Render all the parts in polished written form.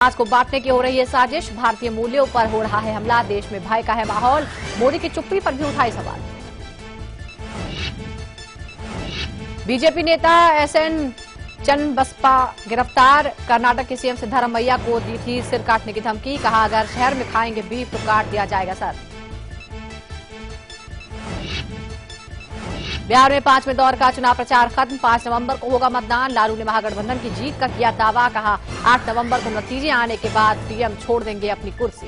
आज को बांटने की हो रही है साजिश। भारतीय मूल्यों पर हो रहा है हमला। देश में भय का है माहौल। मोदी की चुप्पी पर भी उठाए सवाल। बीजेपी नेता एसएन चन्नबसप्पा गिरफ्तार। कर्नाटक के सीएम सिद्धरामैया को दी थी सिर काटने की धमकी। कहा अगर शहर में खाएंगे बीफ तो काट दिया जाएगा सर। बिहार में 5वें दौर का चुनाव प्रचार खत्म। 5 नवंबर को होगा मतदान। लालू ने महागठबंधन की जीत का किया दावा। कहा 8 नवंबर को नतीजे आने के बाद पीएम छोड़ देंगे अपनी कुर्सी।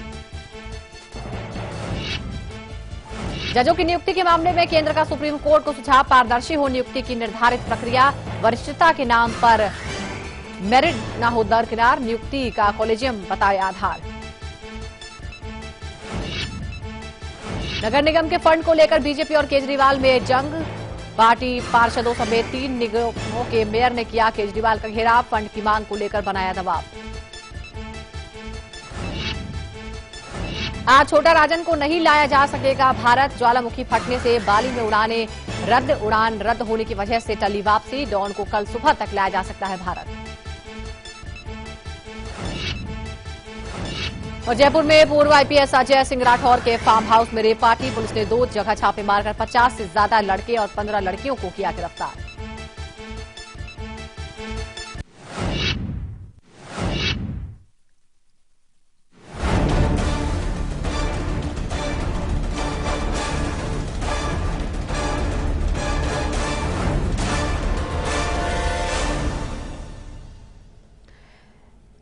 जजों की नियुक्ति के मामले में केंद्र का सुप्रीम कोर्ट को सुझाव। पारदर्शी हो नियुक्ति की निर्धारित प्रक्रिया। वरिष्ठता के नाम पर मेरिट न हो दरकिनार। नियुक्ति का कॉलेजियम बताए आधार। नगर निगम के फंड को लेकर बीजेपी और केजरीवाल में जंग। पार्टी पार्षदों समेत 3 निगमों के मेयर ने किया केजरीवाल का घेराव। फंड की मांग को लेकर बनाया दबाव। आज छोटा राजन को नहीं लाया जा सकेगा भारत। ज्वालामुखी फटने से बाली में उड़ान रद्द होने की वजह से टली वापसी। डॉन को कल सुबह तक लाया जा सकता है भारत। और जयपुर में पूर्व आईपीएस अजय सिंह राठौर के फार्म हाउस में रेप पार्टी। पुलिस ने 2 जगह छापे मारकर 50 से ज्यादा लड़के और 15 लड़कियों को किया गिरफ्तार।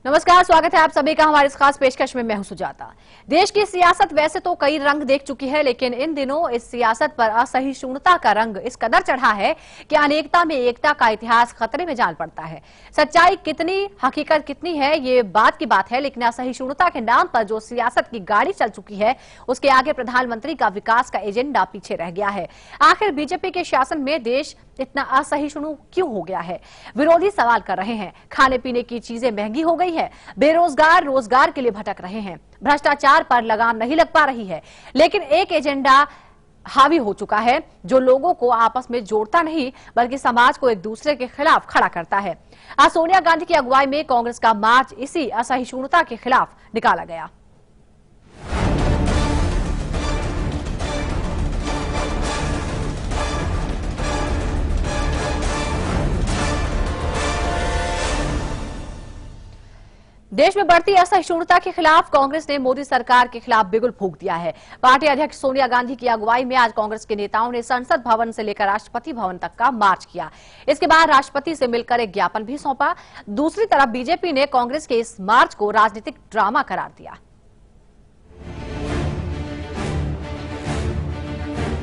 नमस्कार, स्वागत है आप सभी का हमारे इस खास पेशकश में। मैं हूं सुजाता। देश की सियासत वैसे तो कई रंग देख चुकी है, लेकिन इन दिनों इस सियासत पर असहिष्णुता का रंग इस कदर चढ़ा है कि अनेकता में एकता का इतिहास खतरे में जान पड़ता है। सच्चाई कितनी, हकीकत कितनी है, ये बात की बात है, लेकिन असहिष्णुता के नाम पर जो सियासत की गाड़ी चल चुकी है, उसके आगे प्रधानमंत्री का विकास का एजेंडा पीछे रह गया है। आखिर बीजेपी के शासन में देश इतना असहिष्णु क्यों हो गया है? विरोधी सवाल कर रहे हैं। खाने पीने की चीजें महंगी हो गई है। बेरोजगार रोजगार के लिए भटक रहे हैं। भ्रष्टाचार पर लगाम नहीं लग पा रही है। लेकिन एक एजेंडा हावी हो चुका है जो लोगों को आपस में जोड़ता नहीं बल्कि समाज को एक दूसरे के खिलाफ खड़ा करता है। आज सोनिया गांधी की अगुवाई में कांग्रेस का मार्च इसी असहिष्णुता के खिलाफ निकाला गया। देश में बढ़ती असहिष्णुता के खिलाफ कांग्रेस ने मोदी सरकार के खिलाफ बिगुल फूंक दिया है। पार्टी अध्यक्ष सोनिया गांधी की अगुवाई में आज कांग्रेस के नेताओं ने संसद भवन से लेकर राष्ट्रपति भवन तक का मार्च किया। इसके बाद राष्ट्रपति से मिलकर एक ज्ञापन भी सौंपा। दूसरी तरफ बीजेपी ने कांग्रेस के इस मार्च को राजनीतिक ड्रामा करार दिया।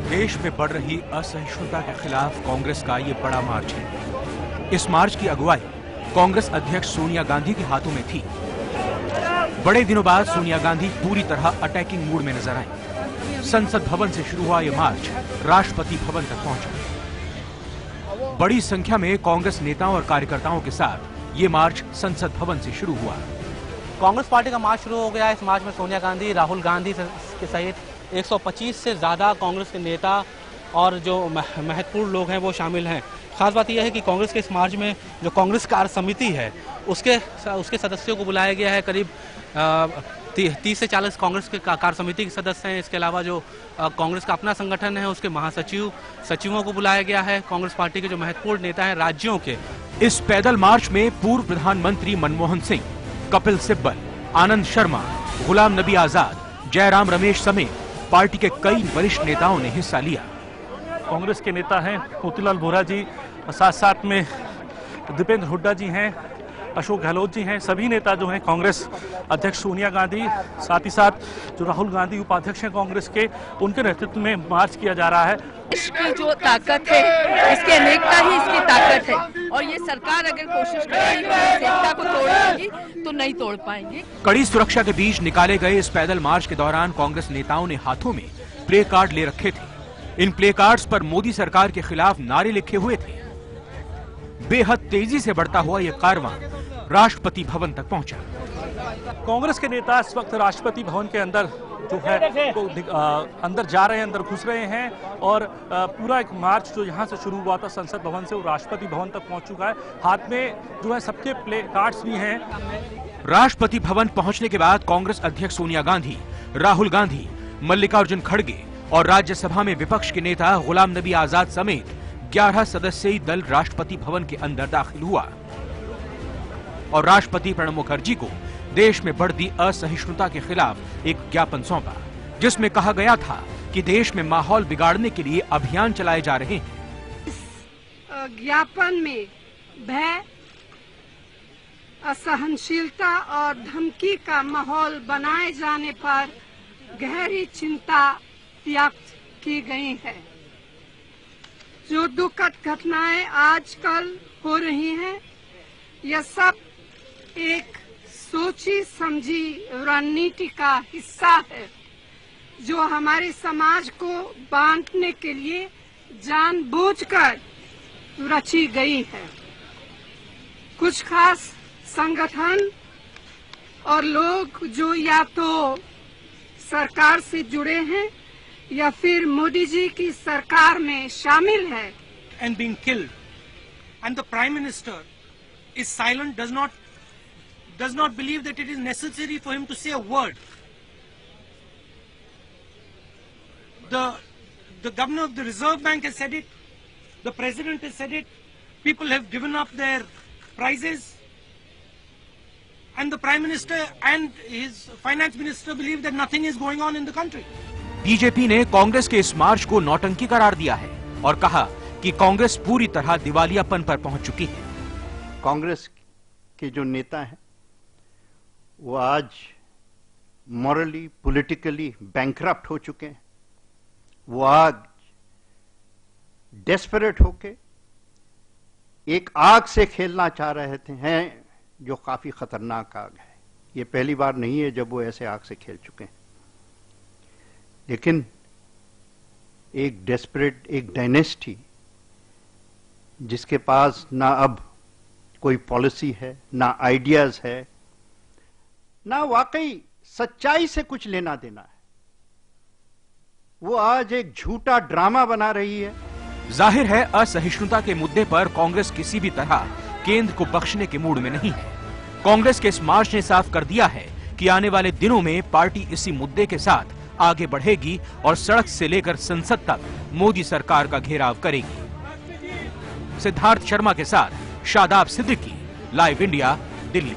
देश में बढ़ रही असहिष्णुता के खिलाफ कांग्रेस का ये बड़ा मार्च है। इस मार्च की अगुवाई कांग्रेस अध्यक्ष सोनिया गांधी के हाथों में थी। बड़े दिनों बाद सोनिया गांधी पूरी तरह अटैकिंग मूड में नजर आई। संसद भवन से शुरू हुआ यह मार्च राष्ट्रपति भवन तक पहुंचा। बड़ी संख्या में कांग्रेस नेताओं और कार्यकर्ताओं के साथ ये मार्च संसद भवन से शुरू हुआ। कांग्रेस पार्टी का मार्च शुरू हो गया। इस मार्च में सोनिया गांधी, राहुल गांधी के सहित 125 से ज्यादा कांग्रेस के नेता और जो महत्वपूर्ण लोग हैं वो शामिल हैं। खास बात यह है कि कांग्रेस के इस मार्च में जो कांग्रेस कार्य समिति है उसके सदस्यों को बुलाया गया है। करीब 30 से 40 कांग्रेस के कार्य समिति के सदस्य हैं। इसके अलावा जो कांग्रेस का अपना संगठन है उसके सचिवों को बुलाया गया है। कांग्रेस पार्टी के जो महत्वपूर्ण नेता हैं राज्यों के। इस पैदल मार्च में पूर्व प्रधानमंत्री मनमोहन सिंह, कपिल सिब्बल, आनंद शर्मा, गुलाम नबी आजाद, जयराम रमेश समेत पार्टी के कई वरिष्ठ नेताओं ने हिस्सा लिया। कांग्रेस के नेता हैं मोतीलाल वोरा जी, साथ साथ में दीपेंद्र हुड्डा जी हैं, अशोक गहलोत जी हैं। सभी नेता जो हैं, कांग्रेस अध्यक्ष सोनिया गांधी, साथ ही साथ जो राहुल गांधी उपाध्यक्ष हैं कांग्रेस के, उनके नेतृत्व में मार्च किया जा रहा है। इसकी जो ताकत है, इसकी अनेकता ही इसकी ताकत है। और ये सरकार अगर कोशिश करेगी इस एकता को तोड़ेगी तो नहीं तोड़ पाएंगी। कड़ी सुरक्षा के बीच निकाले गए इस पैदल मार्च के दौरान कांग्रेस नेताओं ने हाथों में प्ले कार्ड ले रखे थे। इन प्ले कार्ड्स पर मोदी सरकार के खिलाफ नारे लिखे हुए थे। बेहद तेजी से बढ़ता हुआ यह कारवां राष्ट्रपति भवन तक पहुंचा। कांग्रेस के नेता इस वक्त राष्ट्रपति भवन के अंदर जो है तो अंदर जा रहे हैं, अंदर घुस रहे हैं और पूरा एक मार्च जो यहाँ से शुरू हुआ था संसद भवन से वो राष्ट्रपति भवन तक पहुँच चुका है। हाथ में जो है सबके प्ले कार्ड्स भी हैं। राष्ट्रपति भवन पहुंचने के बाद कांग्रेस अध्यक्ष सोनिया गांधी, राहुल गांधी, मल्लिकार्जुन खड़गे और राज्यसभा में विपक्ष के नेता गुलाम नबी आजाद समेत 11 सदस्यीय दल राष्ट्रपति भवन के अंदर दाखिल हुआ और राष्ट्रपति प्रणब मुखर्जी को देश में बढ़ती असहिष्णुता के खिलाफ एक ज्ञापन सौंपा, जिसमें कहा गया था कि देश में माहौल बिगाड़ने के लिए अभियान चलाए जा रहे हैं। ज्ञापन में भय, असहनशीलता और धमकी का माहौल बनाए जाने पर गहरी चिंता व्यक्त की गई है। जो दुखद घटनाएं आजकल हो रही हैं, यह सब एक सोची समझी रणनीति का हिस्सा है जो हमारे समाज को बांटने के लिए जानबूझकर रची गई है। कुछ खास संगठन और लोग जो या तो सरकार से जुड़े हैं या फिर मोदी जी की सरकार में शामिल है। And being killed, and the Prime Minister is silent, does not believe that it is necessary for him to say a word. The governor of the Reserve Bank has said it, the president has said it, people have given up their prizes, and the Prime Minister and his Finance Minister believe that nothing is going on in the country. BJP ने कांग्रेस के इस मार्च को नौटंकी करार दिया है और कहा कि कांग्रेस पूरी तरह दिवालियापन पर पहुंच चुकी है। कांग्रेस के जो नेता हैं वो आज मॉरली, पॉलिटिकली बैंकरप्ट हो चुके हैं। वो आज डेस्परेट होके एक आग से खेलना चाह रहे थे, हैं जो काफी खतरनाक आग है। ये पहली बार नहीं है जब वो ऐसे आग से खेल चुके हैं, लेकिन एक डेस्परेट, एक डायनेस्टी जिसके पास ना अब कोई पॉलिसी है, ना आइडियाज है, ना वाकई सच्चाई से कुछ लेना देना है, वो आज एक झूठा ड्रामा बना रही है। जाहिर है असहिष्णुता के मुद्दे पर कांग्रेस किसी भी तरह केंद्र को बख्शने के मूड में नहीं है। कांग्रेस के इस मार्च ने साफ कर दिया है कि आने वाले दिनों में पार्टी इसी मुद्दे के साथ आगे बढ़ेगी और सड़क से लेकर संसद तक मोदी सरकार का घेराव करेगी। सिद्धार्थ शर्मा के साथ शादाब सिद्दीकी, लाइव इंडिया, दिल्ली।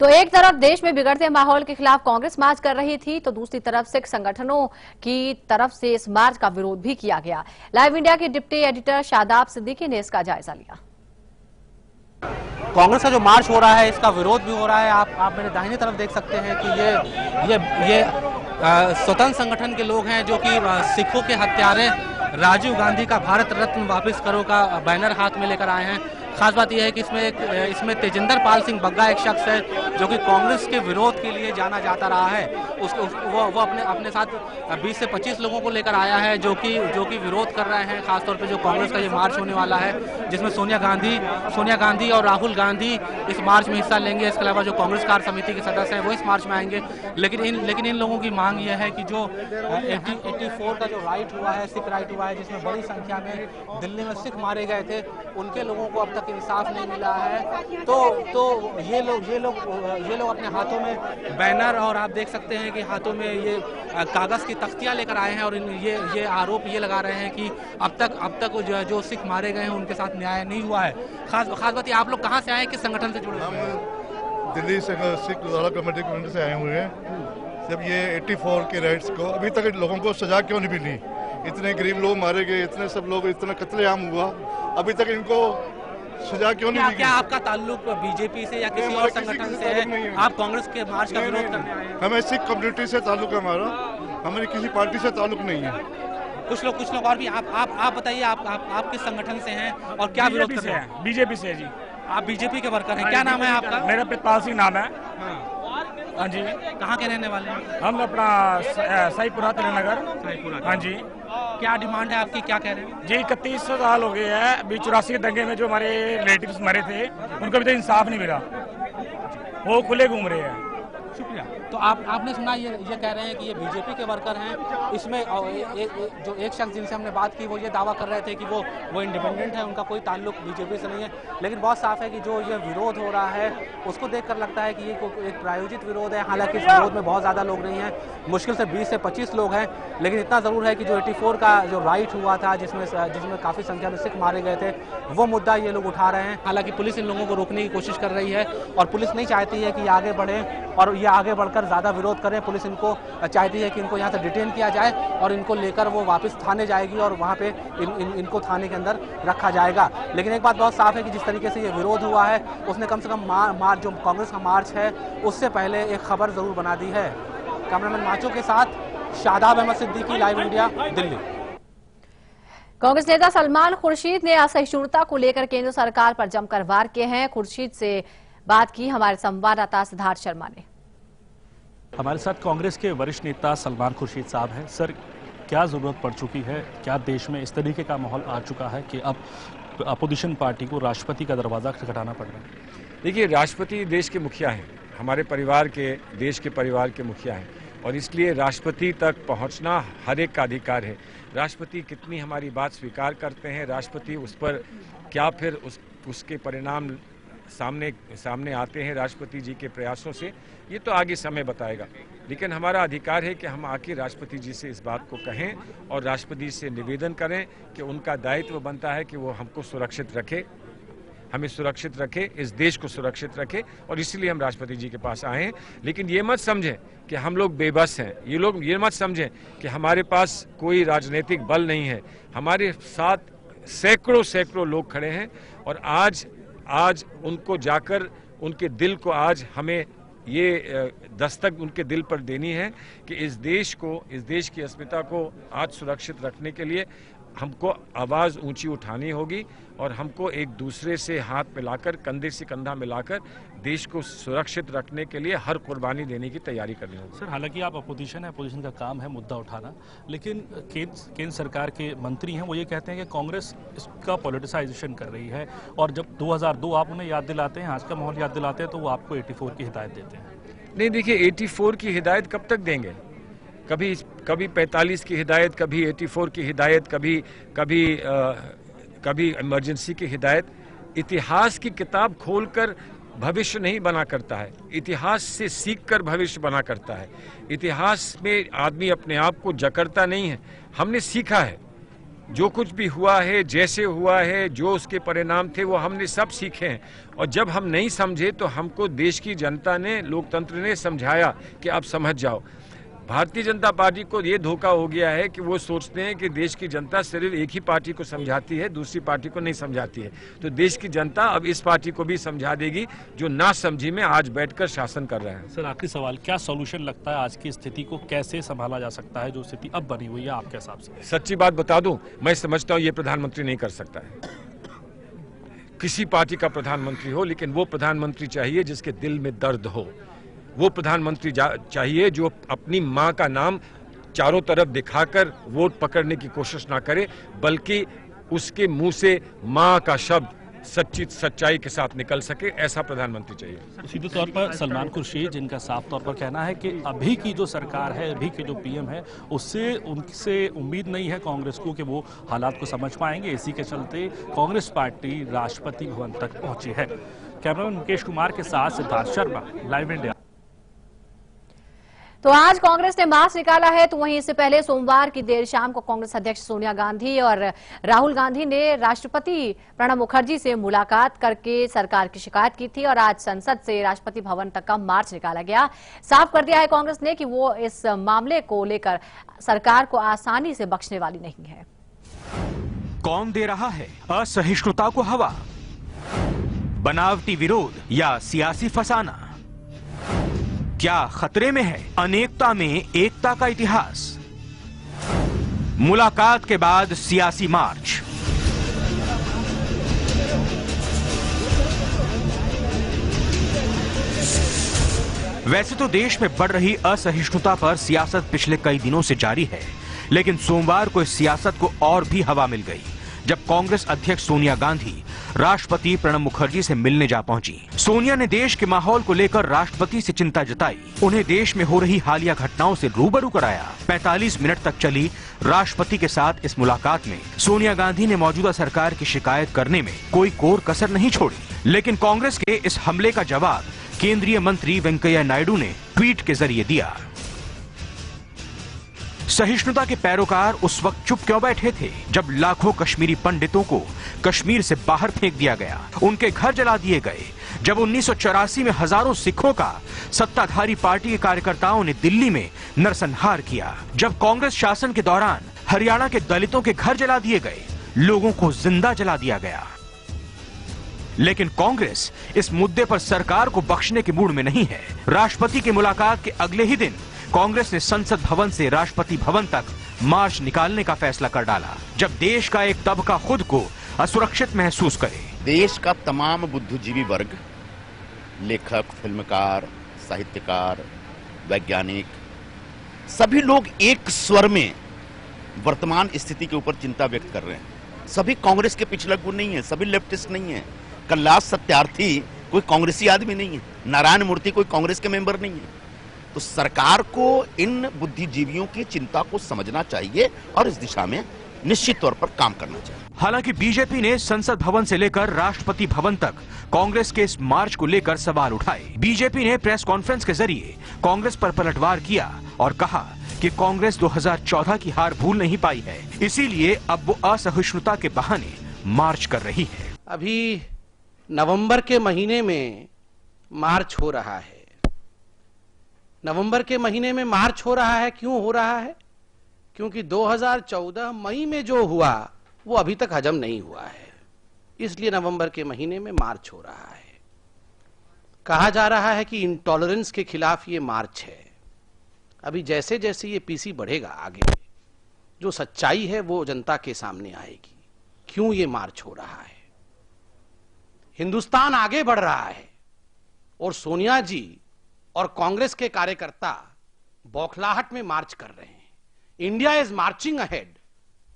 तो एक तरफ देश में बिगड़ते माहौल के खिलाफ कांग्रेस मार्च कर रही थी, तो दूसरी तरफ सिख संगठनों की तरफ से इस मार्च का विरोध भी किया गया। लाइव इंडिया के डिप्टी एडिटर शादाब सिद्दीकी ने इसका जायजा लिया। कांग्रेस का जो मार्च हो रहा है, इसका विरोध भी हो रहा है। आप मेरे दाहिने तरफ देख सकते हैं कि ये स्वतंत्र संगठन के लोग हैं जो कि सिखों के हत्यारे राजीव गांधी का भारत रत्न वापस करो का बैनर हाथ में लेकर आए हैं। खास बात यह है कि इसमें तेजिंदर पाल सिंह बग्गा एक शख्स है जो कि कांग्रेस के विरोध के लिए जाना जाता रहा है। वो अपने साथ 20 से 25 लोगों को लेकर आया है जो कि विरोध कर रहे हैं। खासतौर पे जो कांग्रेस का ये मार्च होने वाला है, जिसमें सोनिया गांधी और राहुल गांधी इस मार्च में हिस्सा लेंगे। इसके अलावा जो कांग्रेस कार्य समिति के सदस्य हैं वो इस मार्च में आएंगे। लेकिन इन लोगों की मांग यह है कि जो 84 का जो राइट हुआ है, सिख राइट हुआ है, जिसमें बड़ी संख्या में दिल्ली में सिख मारे गए थे, उनके लोगों को अब तक इंसाफ नहीं मिला है। तो ये लोग अपने हाथों में बैनर और आप देख सकते हैं कि हाथों में ये कागज की तख्तियां लेकर आए हैं और ये आरोप ये लगा रहे हैं कि अब तक जो सिख मारे गए हैं उनके साथ न्याय नहीं हुआ है। खास बात ये, आप लोग कहाँ से आए, किस संगठन से जुड़े? हम दिल्ली से सिख गुरुद्वारा कमेटी से आए हुए हैं। जब ये 84 के राइट्स को अभी तक लोगों को सजा क्यों नहीं मिली? इतने गरीब लोग मारे गए, इतने सब लोग, इतना कत्लेआम हुआ, अभी तक इनको सजा क्यों नहीं मिली? क्या आपका ताल्लुक बीजेपी से या किसी और संगठन से है? आप कांग्रेस के मार्च का विरोध करने आए हैं? हमें सिख कम्युनिटी से ताल्लुक है हमारा, हमें किसी पार्टी से ताल्लुक नहीं है। कुछ लोग और भी। आप बताइए, आप किस संगठन से हैं और क्या विरोध कर रहे हैं? बीजेपी से जी। आप बीजेपी के वर्कर हैं, क्या नाम है आपका? मेरा प्रितपाल सिंह नाम है। हाँ जी। कहाँ के रहने वाले हैं? हम अपना साईपुरा तिलनगर। हाँ जी। क्या डिमांड है आपकी, क्या कह रहे हैं? जी 31 साल हो गए हैं। अभी 84 के दंगे में जो हमारे रिलेटिव्स मरे थे उनको अभी तक इंसाफ नहीं मिला, वो खुले घूम रहे हैं। शुक्रिया। तो आपने सुना ये कह रहे हैं कि ये बीजेपी के वर्कर हैं। इसमें जो एक शख्स जिनसे हमने बात की वो ये दावा कर रहे थे कि वो इंडिपेंडेंट है, उनका कोई ताल्लुक बीजेपी से नहीं है। लेकिन बहुत साफ है कि जो ये विरोध हो रहा है उसको देखकर लगता है कि ये एक प्रायोजित विरोध है। हालांकि इस विरोध में बहुत ज़्यादा लोग नहीं हैं, मुश्किल से 20 से 25 लोग हैं। लेकिन इतना ज़रूर है कि जो 84 का जो राइट हुआ था जिसमें काफ़ी संख्या में सिख मारे गए थे, वो मुद्दा ये लोग उठा रहे हैं। हालांकि पुलिस इन लोगों को रोकने की कोशिश कर रही है और पुलिस नहीं चाहती है कि ये आगे बढ़ें और ये आगे बढ़कर ज़्यादा विरोध करें। पुलिस इनको चाहती है कि इनको यहाँ से डिटेन किया जाए और इनको लेकर वो वापस थाने जाएगी और वहाँ पे इनको थाने के अंदर रखा जाएगा। लेकिन एक बात बहुत साफ है कि जिस तरीके से ये विरोध हुआ है उसने कम से कम जो कांग्रेस का मार्च है उससे पहले एक खबर जरूर बना दी है। कैमरामैन माचो के साथ शादाब अहमद सिद्दीकी, लाइव इंडिया, दिल्ली। कांग्रेस नेता सलमान खुर्शीद ने असहिष्णुता को लेकर केंद्र सरकार पर जमकर वार किए हैं। खुर्शीद से बात की हमारे संवाददाता सिद्धार्थ शर्मा ने। हमारे साथ कांग्रेस के वरिष्ठ नेता सलमान खुर्शीद साहब हैं। सर, क्या जरूरत पड़ चुकी है, क्या देश में इस तरीके का माहौल आ चुका है कि अब अपोजिशन पार्टी को राष्ट्रपति का दरवाजा खटखटाना पड़ रहा है? देखिए, राष्ट्रपति देश के मुखिया हैं, हमारे परिवार के, देश के परिवार के मुखिया हैं और इसलिए राष्ट्रपति तक पहुंचना हर एक का अधिकार है। राष्ट्रपति कितनी हमारी बात स्वीकार करते हैं, राष्ट्रपति उस पर क्या फिर उसके परिणाम सामने आते हैं राष्ट्रपति जी के प्रयासों से, ये तो आगे समय बताएगा। लेकिन हमारा अधिकार है कि हम आके राष्ट्रपति जी से इस बात को कहें और राष्ट्रपति से निवेदन करें कि उनका दायित्व बनता है कि वो हमको सुरक्षित रखे, हमें सुरक्षित रखे, इस देश को सुरक्षित रखे और इसीलिए हम राष्ट्रपति जी के पास आए हैं। लेकिन ये मत समझें कि हम लोग बेबस हैं, ये लोग ये मत समझें कि हमारे पास कोई राजनीतिक बल नहीं है। हमारे साथ सैकड़ों लोग खड़े हैं और आज उनको जाकर उनके दिल को आज हमें ये दस्तक उनके दिल पर देनी है कि इस देश की अस्मिता को आज सुरक्षित रखने के लिए हमको आवाज़ ऊंची उठानी होगी और हमको एक दूसरे से हाथ मिलाकर, कंधे से कंधा मिलाकर देश को सुरक्षित रखने के लिए हर कुर्बानी देने की तैयारी करनी होगी। सर, हालांकि आप अपोजिशन है, अपोजिशन का काम है मुद्दा उठाना, लेकिन केंद्र सरकार के मंत्री हैं वो ये कहते हैं कि कांग्रेस इसका पॉलिटिसाइजेशन कर रही है और जब 2002 आप उन्हें याद दिलाते हैं, आज का माहौल याद दिलाते हैं, तो वो आपको 84 की हिदायत देते हैं। नहीं, देखिए, 84 की हिदायत कब तक देंगे? कभी 45 की हिदायत, कभी 84 की हिदायत, कभी इमरजेंसी की हिदायत। इतिहास की किताब खोलकर भविष्य नहीं बना करता है, इतिहास से सीखकर भविष्य बना करता है। इतिहास में आदमी अपने आप को जकड़ता नहीं है। हमने सीखा है, जो कुछ भी हुआ है, जैसे हुआ है, जो उसके परिणाम थे वो हमने सब सीखे हैं। और जब हम नहीं समझे तो हमको देश की जनता ने, लोकतंत्र ने समझाया कि आप समझ जाओ। भारतीय जनता पार्टी को ये धोखा हो गया है कि वो सोचते हैं कि देश की जनता सिर्फ एक ही पार्टी को समझाती है, दूसरी पार्टी को नहीं समझाती है। तो देश की जनता अब इस पार्टी को भी समझा देगी जो ना समझी में आज बैठकर शासन कर रहे हैं। सर, आखिरी सवाल, क्या सॉल्यूशन लगता है आज की स्थिति को कैसे संभाला जा सकता है, जो स्थिति अब बनी हुई है आपके हिसाब से? सच्ची बात बता दूं, मैं समझता हूं ये प्रधानमंत्री नहीं कर सकता है। किसी पार्टी का प्रधानमंत्री हो, लेकिन वो प्रधानमंत्री चाहिए जिसके दिल में दर्द हो। वो प्रधानमंत्री चाहिए जो अपनी माँ का नाम चारों तरफ दिखाकर वोट पकड़ने की कोशिश ना करे, बल्कि उसके मुंह से माँ का शब्द सच्चाई के साथ निकल सके, ऐसा प्रधानमंत्री चाहिए। सीधे तौर पर सलमान खुर्शीद, जिनका साफ तौर पर कहना है कि अभी की जो सरकार है, अभी के जो पीएम है, उनसे उम्मीद नहीं है कांग्रेस को कि वो हालात को समझ पाएंगे। इसी के चलते कांग्रेस पार्टी राष्ट्रपति भवन तक पहुंची है। कैमरामैन मुकेश कुमार के साथ सिद्धार्थ शर्मा, लाइव इंडिया। तो आज कांग्रेस ने मार्च निकाला है, तो वहीं इससे पहले सोमवार की देर शाम को कांग्रेस अध्यक्ष सोनिया गांधी और राहुल गांधी ने राष्ट्रपति प्रणब मुखर्जी से मुलाकात करके सरकार की शिकायत की थी और आज संसद से राष्ट्रपति भवन तक का मार्च निकाला गया। साफ कर दिया है कांग्रेस ने कि वो इस मामले को लेकर सरकार को आसानी से बख्शने वाली नहीं है। कौन दे रहा है असहिष्णुता को हवा? बनावटी विरोध या सियासी फसाना? क्या खतरे में है अनेकता में एकता का इतिहास? मुलाकात के बाद सियासी मार्च। वैसे तो देश में बढ़ रही असहिष्णुता पर सियासत पिछले कई दिनों से जारी है, लेकिन सोमवार को इस सियासत को और भी हवा मिल गई। जब कांग्रेस अध्यक्ष सोनिया गांधी राष्ट्रपति प्रणब मुखर्जी से मिलने जा पहुंची। सोनिया ने देश के माहौल को लेकर राष्ट्रपति से चिंता जताई, उन्हें देश में हो रही हालिया घटनाओं से रूबरू कराया। 45 मिनट तक चली राष्ट्रपति के साथ इस मुलाकात में सोनिया गांधी ने मौजूदा सरकार की शिकायत करने में कोई कोर कसर नहीं छोड़ी। लेकिन कांग्रेस के इस हमले का जवाब केंद्रीय मंत्री वेंकैया नायडू ने ट्वीट के जरिए दिया। सहिष्णुता के पैरोकार उस वक्त चुप क्यों बैठे थे जब लाखों कश्मीरी पंडितों को कश्मीर से बाहर फेंक दिया गया, उनके घर जला दिए गए, जब 1984 में हजारों सिखों का सत्ताधारी पार्टी के कार्यकर्ताओं ने दिल्ली में नरसंहार किया, जब कांग्रेस शासन के दौरान हरियाणा के दलितों के घर जला दिए गए, लोगों को जिंदा जला दिया गया। लेकिन कांग्रेस इस मुद्दे पर सरकार को बख्शने के मूड में नहीं है। राष्ट्रपति की मुलाकात के अगले ही दिन कांग्रेस ने संसद भवन से राष्ट्रपति भवन तक मार्च निकालने का फैसला कर डाला, जब देश का एक तबका खुद को असुरक्षित महसूस करे। देश का तमाम बुद्धिजीवी वर्ग, लेखक, फिल्मकार, साहित्यकार, वैज्ञानिक, सभी लोग एक स्वर में वर्तमान स्थिति के ऊपर चिंता व्यक्त कर रहे हैं। सभी कांग्रेस के पिछले गुण नहीं है, सभी लेफ्टिस्ट नहीं है। कैलाश सत्यार्थी कोई कांग्रेसी आदमी नहीं है, नारायण मूर्ति कोई कांग्रेस के मेंबर नहीं है। तो सरकार को इन बुद्धिजीवियों की चिंता को समझना चाहिए और इस दिशा में निश्चित तौर पर काम करना चाहिए। हालांकि बीजेपी ने संसद भवन से लेकर राष्ट्रपति भवन तक कांग्रेस के इस मार्च को लेकर सवाल उठाए। बीजेपी ने प्रेस कॉन्फ्रेंस के जरिए कांग्रेस पर पलटवार किया और कहा कि कांग्रेस 2014 की हार भूल नहीं पाई है, इसीलिए अब वो असहिष्णुता के बहाने मार्च कर रही है। अभी नवंबर के महीने में मार्च हो रहा है। नवंबर के महीने में मार्च हो रहा है, क्यों हो रहा है? क्योंकि 2014 मई में जो हुआ वो अभी तक हजम नहीं हुआ है, इसलिए नवंबर के महीने में मार्च हो रहा है। कहा जा रहा है कि इंटॉलरेंस के खिलाफ ये मार्च है। अभी जैसे जैसे ये पीसी बढ़ेगा आगे, जो सच्चाई है वो जनता के सामने आएगी, क्यों ये मार्च हो रहा है। हिंदुस्तान आगे बढ़ रहा है और सोनिया जी और कांग्रेस के कार्यकर्ता बौखलाहट में मार्च कर रहे हैं। India is marching ahead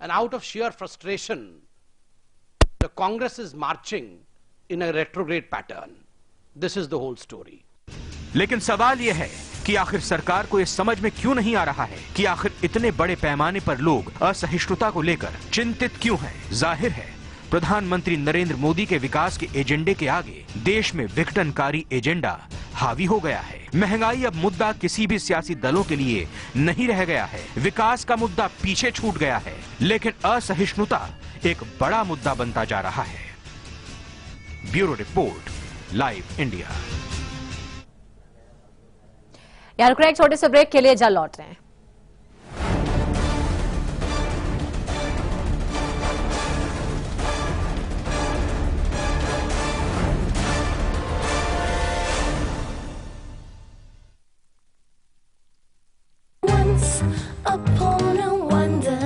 and out of sheer frustration the Congress is marching in a retrograde pattern. This is the whole story. लेकिन सवाल यह है कि आखिर सरकार को यह समझ में क्यों नहीं आ रहा है कि आखिर इतने बड़े पैमाने पर लोग असहिष्णुता को लेकर चिंतित क्यों हैं। जाहिर है प्रधानमंत्री नरेंद्र मोदी के विकास के एजेंडे के आगे देश में विघटनकारी एजेंडा हावी हो गया है। महंगाई अब मुद्दा किसी भी सियासी दलों के लिए नहीं रह गया है। विकास का मुद्दा पीछे छूट गया है, लेकिन असहिष्णुता एक बड़ा मुद्दा बनता जा रहा है। Bureau report, live India. यार एक छोटे से ब्रेक के लिए जल्द लौट रहे हैं। Upon a wonder,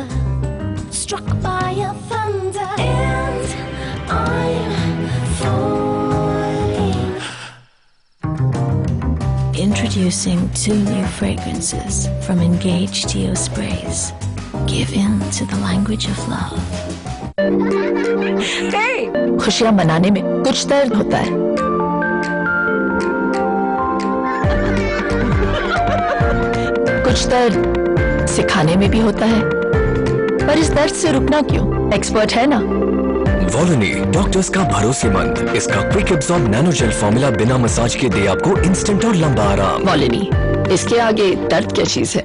struck by a thunder, and I'm falling. Introducing 2 new fragrances from Engage Geo Sprays. Give in to the language of love. Hey! खुशियां मनाने में कुछ दर्द होता है। कुछ दर्द सिखाने में भी होता है, पर इस दर्द से रुकना क्यों? एक्सपर्ट है ना। वॉलोनी डॉक्टर्स का भरोसेमंद, इसका quick absorb nano gel formula बिना मसाज के दे आपको इंस्टेंट और लंबा आराम। वॉलोनी, इसके आगे दर्द क्या चीज है।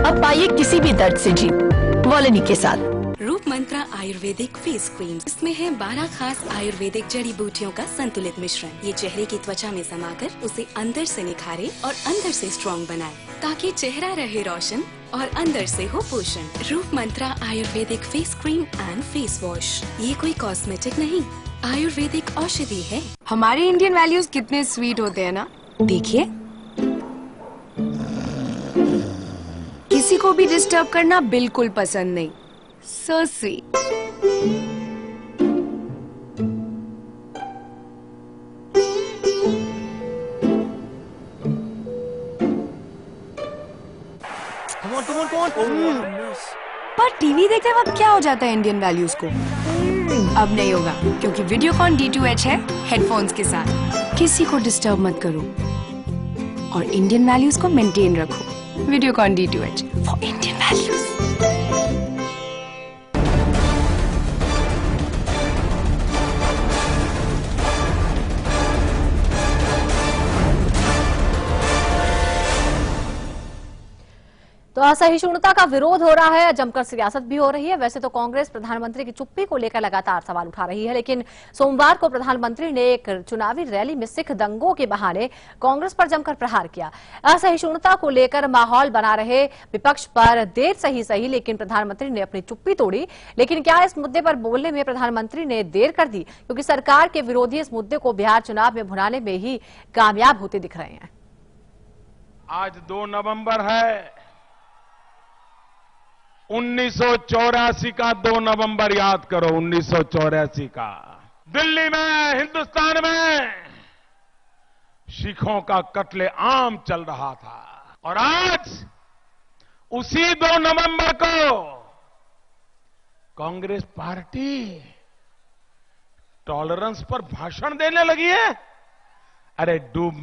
अब पाइए किसी भी दर्द से जीत वॉलोनी के साथ। रूप मंत्रा आयुर्वेदिक फेस क्रीम, इसमें है 12 खास आयुर्वेदिक जड़ी बूटियों का संतुलित मिश्रण। ये चेहरे की त्वचा में समाकर उसे अंदर से निखारे और अंदर से स्ट्रॉन्ग बनाए, ताकि चेहरा रहे रोशन और अंदर से हो पोषण। Roop Mantra ayurvedic face cream and face wash, ये कोई कॉस्मेटिक नहीं, आयुर्वेदिक औषधि है। हमारे इंडियन वैल्यूज कितने स्वीट होते हैं ना। देखिए, किसी को भी डिस्टर्ब करना बिल्कुल पसंद नहीं। So sweet. Come on. पर टीवी देखते वक्त क्या हो जाता है इंडियन वैल्यूज को? अब नहीं होगा, क्योंकि वीडियोकॉन D2H है हेडफोन्स के साथ। किसी को डिस्टर्ब मत करो और इंडियन वैल्यूज को मेंटेन रखो। Videocon D2H for Indian values. तो असहिष्णुता का विरोध हो रहा है, जमकर सियासत भी हो रही है। वैसे तो कांग्रेस प्रधानमंत्री की चुप्पी को लेकर लगातार सवाल उठा रही है, लेकिन सोमवार को प्रधानमंत्री ने एक चुनावी रैली में सिख दंगों के बहाने कांग्रेस पर जमकर प्रहार किया। असहिष्णुता को लेकर माहौल बना रहे विपक्ष पर देर से सही लेकिन प्रधानमंत्री ने अपनी चुप्पी तोड़ी। लेकिन क्या इस मुद्दे पर बोलने में प्रधानमंत्री ने देर कर दी? क्योंकि सरकार के विरोधी इस मुद्दे को बिहार चुनाव में भुनाने में ही कामयाब होते दिख रहे हैं। आज 2 नवंबर है। 1984 का 2 नवंबर याद करो। 1984 का दिल्ली में, हिंदुस्तान में सिखों का कत्ले आम चल रहा था और आज उसी 2 नवंबर को कांग्रेस पार्टी टॉलरेंस पर भाषण देने लगी है। अरे डूब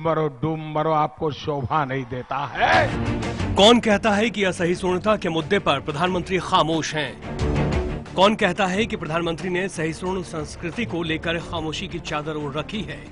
मरो, आपको शोभा नहीं देता है। कौन कहता है कि असहिष्णुता के मुद्दे पर प्रधानमंत्री खामोश हैं? कौन कहता है कि प्रधानमंत्री ने सहिष्णु संस्कृति को लेकर खामोशी की चादर ओढ़ रखी है?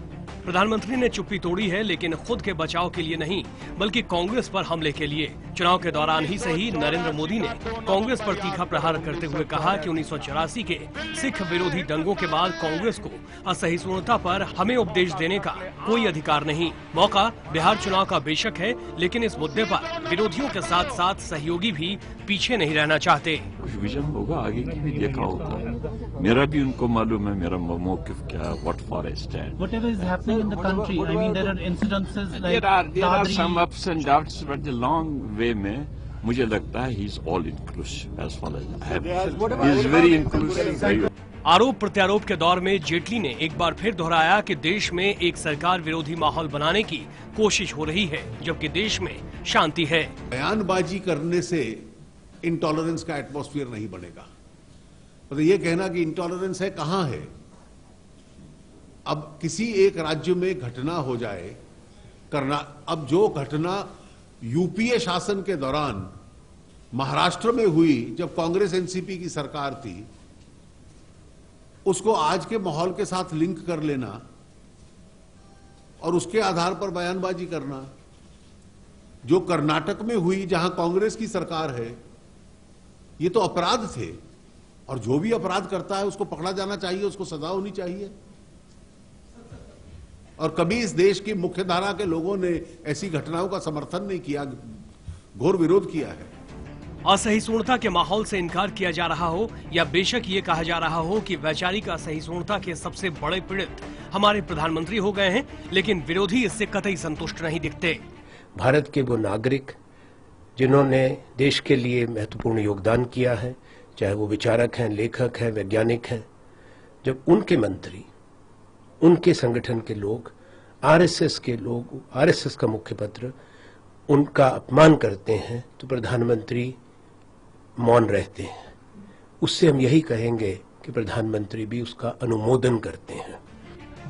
प्रधानमंत्री ने चुप्पी तोड़ी है, लेकिन खुद के बचाव के लिए नहीं, बल्कि कांग्रेस पर हमले के लिए। चुनाव के दौरान ही सही नरेंद्र मोदी ने कांग्रेस पर तीखा प्रहार करते हुए कहा कि 1984 के सिख विरोधी दंगों के बाद कांग्रेस को असहिष्णुता पर हमें उपदेश देने का कोई अधिकार नहीं। मौका बिहार चुनाव का बेशक है, लेकिन इस मुद्दे पर विरोधियों के साथ साथ सहयोगी भी पीछे नहीं रहना चाहते। विजन होगा, आगे की भी देखा होगा। मेरा भी उनको मालूम है मेरा मौकिफ क्या है, what for I stand. Whatever is happening in the country, I mean there are incidences like there are some ups and downs, but the long way में मुझे लगता है he is all inclusive as far as I have. He is very inclusive. आरोप प्रत्यारोप के दौर में जेटली ने एक बार फिर दोहराया कि देश में एक सरकार विरोधी माहौल बनाने की कोशिश हो रही है, जबकि देश में शांति है। बयानबाजी करने से इंटॉलरेंस का एटमॉस्फेयर नहीं बनेगा। मतलब ये कहना कि इंटॉलरेंस है, कहां है? अब किसी एक राज्य में घटना हो जाए, अब जो घटना यूपीए शासन के दौरान महाराष्ट्र में हुई जब कांग्रेस एनसीपी की सरकार थी, उसको आज के माहौल के साथ लिंक कर लेना और उसके आधार पर बयानबाजी करना। जो कर्नाटक में हुई जहां कांग्रेस की सरकार है, ये तो अपराध थे और जो भी अपराध करता है उसको पकड़ा जाना चाहिए, उसको सजा होनी चाहिए। और कभी इस देश की मुख्य धारा के लोगों ने ऐसी घटनाओं का समर्थन नहीं किया, घोर विरोध किया है। असहिष्णुता के माहौल से इनकार किया जा रहा हो या बेशक ये कहा जा रहा हो कि वैचारिक असहिष्णुता के सबसे बड़े पीड़ित हमारे प्रधानमंत्री हो गए हैं, लेकिन विरोधी इससे कतई संतुष्ट नहीं दिखते। भारत के वो नागरिक जिन्होंने देश के लिए महत्वपूर्ण योगदान किया है, चाहे वो विचारक हैं, लेखक हैं, वैज्ञानिक हैं, जब उनके मंत्री, उनके संगठन के लोग, आरएसएस के लोग, आरएसएस का मुखपत्र उनका अपमान करते हैं तो प्रधानमंत्री मौन रहते हैं। उससे हम यही कहेंगे कि प्रधानमंत्री भी उसका अनुमोदन करते हैं।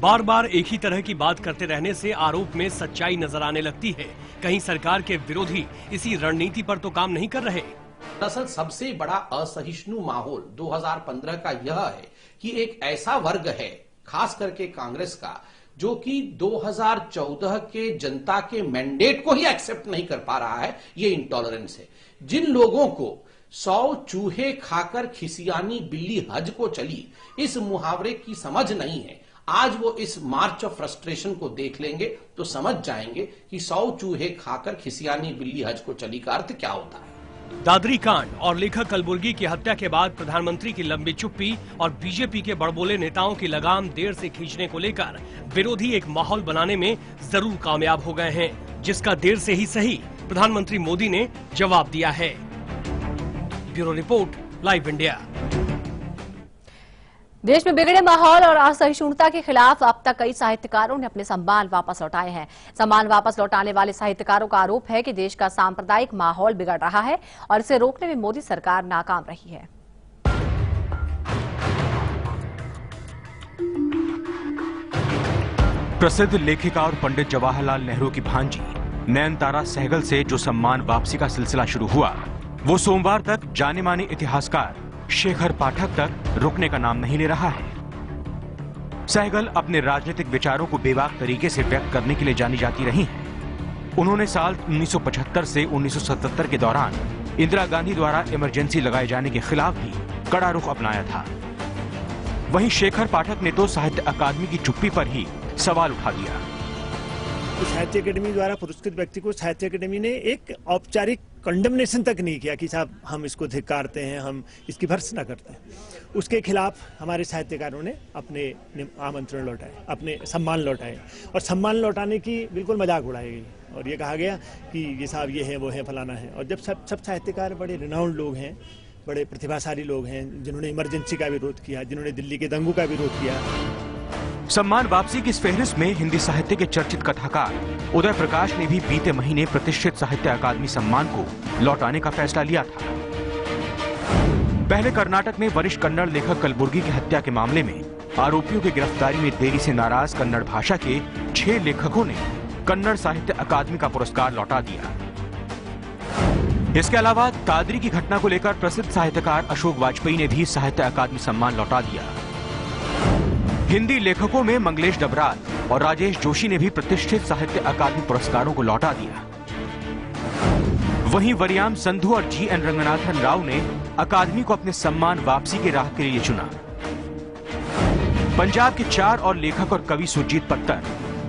बार बार एक ही तरह की बात करते रहने से आरोप में सच्चाई नजर आने लगती है। कहीं सरकार के विरोधी इसी रणनीति पर तो काम नहीं कर रहे। दरअसल सबसे बड़ा असहिष्णु माहौल 2015 का यह है कि एक ऐसा वर्ग है, खास करके कांग्रेस का, जो कि 2014 के जनता के मैंडेट को ही एक्सेप्ट नहीं कर पा रहा है। ये इंटॉलरेंस है। जिन लोगों को 100 चूहे खाकर खिसियानी बिल्ली हज को चली, इस मुहावरे की समझ नहीं है, आज वो इस मार्च ऑफ फ्रस्ट्रेशन को देख लेंगे तो समझ जाएंगे कि 100 चूहे खाकर खिसियानी बिल्ली हज को चली का अर्थ क्या होता है। दादरी कांड और लेखक कलबुर्गी की हत्या के बाद प्रधानमंत्री की लंबी चुप्पी और बीजेपी के बड़बोले नेताओं की लगाम देर से खींचने को लेकर विरोधी एक माहौल बनाने में जरूर कामयाब हो गए हैं, जिसका देर से ही सही प्रधानमंत्री मोदी ने जवाब दिया है। Bureau report, live India. देश में बिगड़े माहौल और असहिष्णुता के खिलाफ अब तक कई साहित्यकारों ने अपने सम्मान वापस लौटाए हैं। सम्मान वापस लौटाने वाले साहित्यकारों का आरोप है कि देश का सांप्रदायिक माहौल बिगड़ रहा है और इसे रोकने में मोदी सरकार नाकाम रही है। प्रसिद्ध लेखिका और पंडित जवाहरलाल नेहरू की भांजी नयनतारा सहगल से जो सम्मान वापसी का सिलसिला शुरू हुआ, वो सोमवार तक जाने माने इतिहासकार शेखर पाठक तक रुकने का नाम नहीं ले रहा है। सहगल अपने राजनीतिक विचारों को बेबाक तरीके से व्यक्त करने के लिए जानी जाती रही हैं। उन्होंने साल 1975 से 1977 के दौरान इंदिरा गांधी द्वारा इमरजेंसी लगाए जाने के खिलाफ भी कड़ा रुख अपनाया था। वहीं शेखर पाठक ने तो साहित्य अकादमी की चुप्पी पर ही सवाल उठा दिया। साहित्य अकेडमी द्वारा पुरस्कृत व्यक्ति को साहित्य अकेडमी ने एक औपचारिक कंडेमनेशन तक नहीं किया कि साहब हम इसको धिक्कारते हैं, हम इसकी भर्त्सना करते हैं। उसके खिलाफ हमारे साहित्यकारों ने अपने आमंत्रण लौटाए, अपने सम्मान लौटाए और सम्मान लौटाने की बिल्कुल मजाक उड़ाई गई और ये कहा गया कि ये साहब ये है वो है फलाना है। और जब सब साहित्यकार बड़े रिनाउंड लोग हैं, बड़े प्रतिभाशाली लोग हैं, जिन्होंने इमरजेंसी का विरोध किया, जिन्होंने दिल्ली के दंगों का विरोध किया। सम्मान वापसी की इस फहरिस्त में हिंदी साहित्य के चर्चित कथाकार उदय प्रकाश ने भी बीते महीने प्रतिष्ठित साहित्य अकादमी सम्मान को लौटाने का फैसला लिया था। पहले कर्नाटक में वरिष्ठ कन्नड़ लेखक कलबुर्गी की हत्या के मामले में आरोपियों की गिरफ्तारी में देरी से नाराज कन्नड़ भाषा के 6 लेखकों ने कन्नड़ साहित्य अकादमी का पुरस्कार लौटा दिया। इसके अलावा तादरी की घटना को लेकर प्रसिद्ध साहित्यकार अशोक वाजपेयी ने भी साहित्य अकादमी सम्मान लौटा दिया। हिंदी लेखकों में मंगलेश डबराल और राजेश जोशी ने भी प्रतिष्ठित साहित्य अकादमी पुरस्कारों को लौटा दिया। वहीं वरियाम संधू और जी.एन. रंगनाथन राव ने अकादमी को अपने सम्मान वापसी की राह के लिए चुना। पंजाब के 4 और लेखक और कवि सुरजीत पत्तर,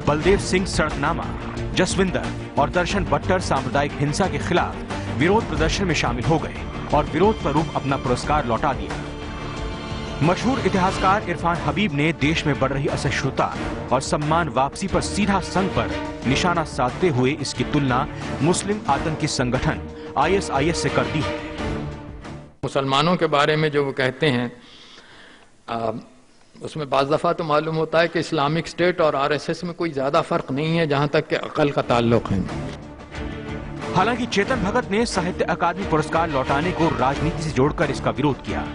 बलदेव सिंह सड़कनामा, जसविंदर और दर्शन बट्टर सांप्रदायिक हिंसा के खिलाफ विरोध प्रदर्शन में शामिल हो गए और विरोध स्वरूप अपना पुरस्कार लौटा दिया। मशहूर इतिहासकार इरफान हबीब ने देश में बढ़ रही असहिष्णुता और सम्मान वापसी पर सीधा संघ पर निशाना साधते हुए इसकी तुलना मुस्लिम आतंकी संगठन ISIS से कर दी है। मुसलमानों के बारे में जो वो कहते हैं उसमें बाज़ दफ़ा तो मालूम होता है कि इस्लामिक स्टेट और RSS में कोई ज्यादा फर्क नहीं है जहां तक कि अकल का ताल्लुक है। हालांकि चेतन भगत ने साहित्य अकादमी पुरस्कार लौटाने को राजनीति से जोड़कर इसका विरोध किया।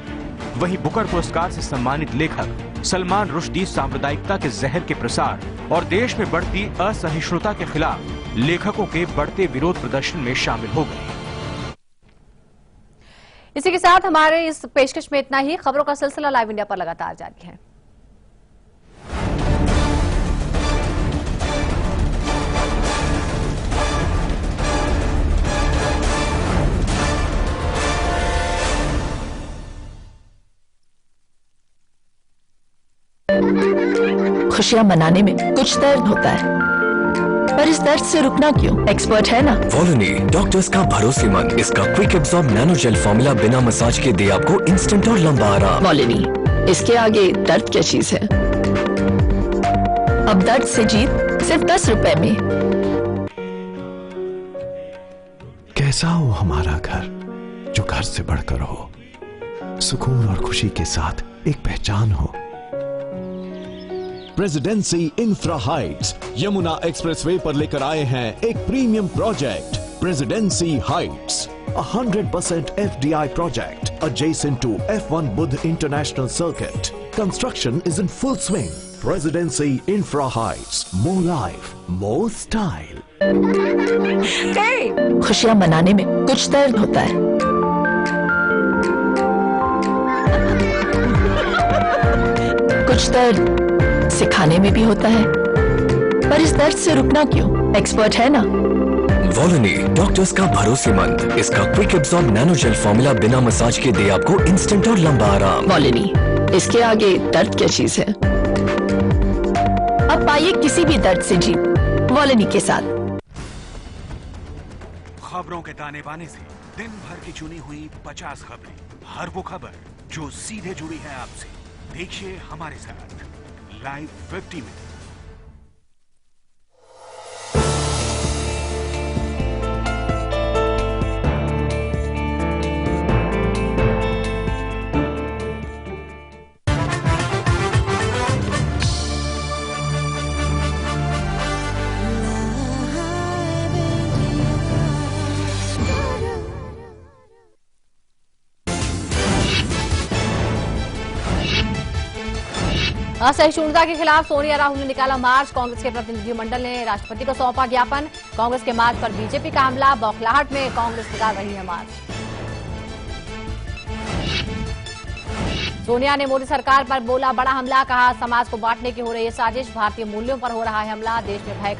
वहीं बुकर पुरस्कार से सम्मानित लेखक सलमान रुश्दी सांप्रदायिकता के जहर के प्रसार और देश में बढ़ती असहिष्णुता के खिलाफ लेखकों के बढ़ते विरोध प्रदर्शन में शामिल हो गए। इसी के साथ हमारे इस पेशकश में इतना ही। खबरों का सिलसिला लाइव इंडिया पर लगातार जारी है। खुशियां मनाने में कुछ दर्द होता है, पर इस दर्द से रुकना क्यों? एक्सपर्ट है ना वॉलोनी, डॉक्टर्स का भरोसेमंद। इसका quick absorb nano gel formula बिना मसाज के दे आपको इंस्टेंट और लंबा आराम। वॉलोनी, इसके आगे दर्द क्या चीज है? अब दर्द से जीत सिर्फ 10 रुपए में। कैसा हो हमारा घर, जो घर से बढ़कर हो, सुकून और खुशी के साथ एक पहचान हो। Presidency infra Heights Yamuna expressway पर लेकर आए हैं एक premium project, presidency Heights, 100% FDI project adjacent to F1 Budh International Circuit. Construction is in full swing. Presidency Infra Heights, more life, more style. खुशियां मनाने में कुछ दर्द होता है, कुछ दर्द सिखाने में भी होता है, पर इस दर्द से रुकना क्यों? एक्सपर्ट है ना वॉलोनी, डॉक्टर्स का भरोसेमंद। इसका quick absorb nano gel formula बिना मसाज के दे आपको इंस्टेंट और लंबा आराम। वॉलोनी, इसके आगे दर्द क्या चीज है? अब पाइए किसी भी दर्द से जीत वॉलोनी के साथ। खबरों के ताने बाने से दिन भर की चुनी हुई 50 खबरें, हर वो खबर जो सीधे जुड़ी है आपसे। देखिए हमारे साथ लाइव 50 में। असहिष्णुता के खिलाफ सोनिया राहुल ने निकाला मार्च। कांग्रेस के प्रतिनिधिमंडल ने राष्ट्रपति को सौंपा ज्ञापन। कांग्रेस के मार्च पर बीजेपी का हमला। बौखलाहट में कांग्रेस निकाल रही है मार्च। सोनिया ने मोदी सरकार पर बोला बड़ा हमला। कहा समाज को बांटने की हो रही है साजिश। भारतीय मूल्यों पर हो रहा है हमला। देश में भय का